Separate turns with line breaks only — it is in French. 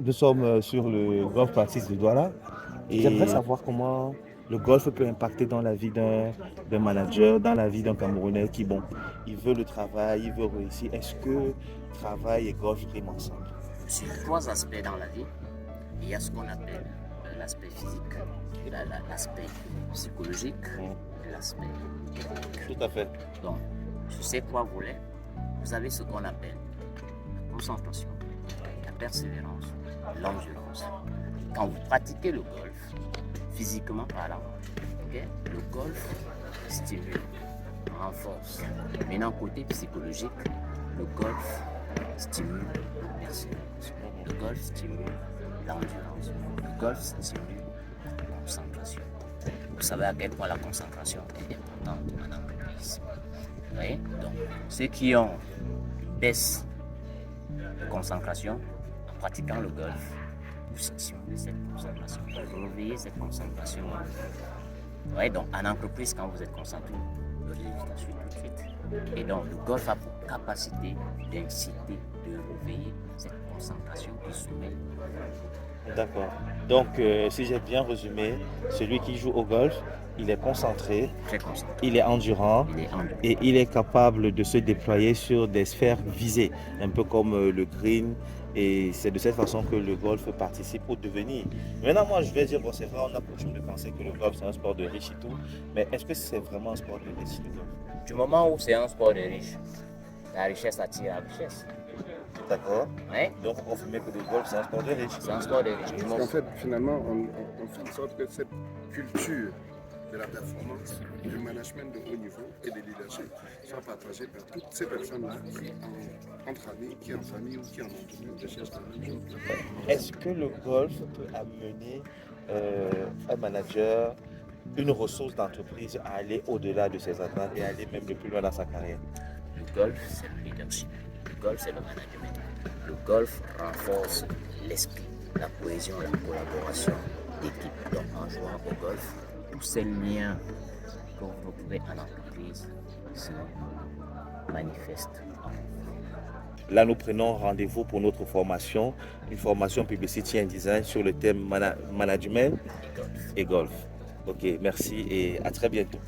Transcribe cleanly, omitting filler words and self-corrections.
nous sommes sur le golf practice de Douala et j'aimerais savoir comment le golf peut impacter dans la vie d'un manager, dans la vie d'un Camerounais qui, bon, il veut le travail, il veut réussir. Est-ce que travail et golf riment ensemble?
Sur trois aspects dans la vie, il y a ce qu'on appelle l'aspect physique, l'aspect psychologique et l'aspect technique.
Tout à fait.
Donc, sur ces trois volets, vous avez ce qu'on appelle la concentration, la persévérance, l'endurance. Quand vous pratiquez le golf, physiquement parlant, le golf stimule, renforce. Maintenant, côté psychologique, le golf stimule la persévérance. Le golf stimule l'endurance. Le golf stimule la concentration. Vous savez à quel point la concentration est importante en entreprise. Vous voyez? Donc, ceux qui ont une baisse de concentration en pratiquant le golf, vous stimulez cette concentration, vous réveillez cette concentration. Vous voyez? Donc, en entreprise, quand vous êtes concentré, le résultat suit tout de suite. Et donc, le golf a pour capacité d'inciter, de réveiller cette concentration du sommeil.
D'accord. Donc, si j'ai bien résumé, celui qui joue au golf, il est concentré,
Très concentré.
il est endurant
Il est endurant.
et il est capable de se déployer sur des sphères visées, un peu comme le green. Et c'est de cette façon que le golf participe au devenir. Maintenant, moi, je vais dire, bon, c'est vrai, on a coutume de penser que le golf, c'est un sport de riches et tout, mais est-ce que c'est vraiment un sport de riches, le golf?
Du moment où c'est un sport de riche, la richesse attire la richesse.
D'accord.
Ouais?
Donc, on confirme que le golf, c'est un sport de riches.
C'est un sport de riche. Du
Parce
moment-
qu'en fait, finalement, on fait en sorte que cette culture de la performance, du management de haut niveau et de leadership soit partagée par toutes ces personnes-là qui, entre amis, qui en famille ou qui en entreprise, recherchent la même chose.
Est-ce que le golf peut amener un manager, une ressource d'entreprise à aller au-delà de ses attentes et aller même le plus loin dans sa carrière?
Le golf, c'est le leadership. Le golf, c'est le management. Le golf renforce l'esprit, la cohésion, la collaboration d'équipe. Donc, en jouant au golf, tous ces liens que vous retrouvez en entreprise se manifestent.
Là, nous prenons rendez-vous pour notre formation, une formation Publicity and Design sur le thème management
Et golf.
et golf. Ok, merci et à très bientôt.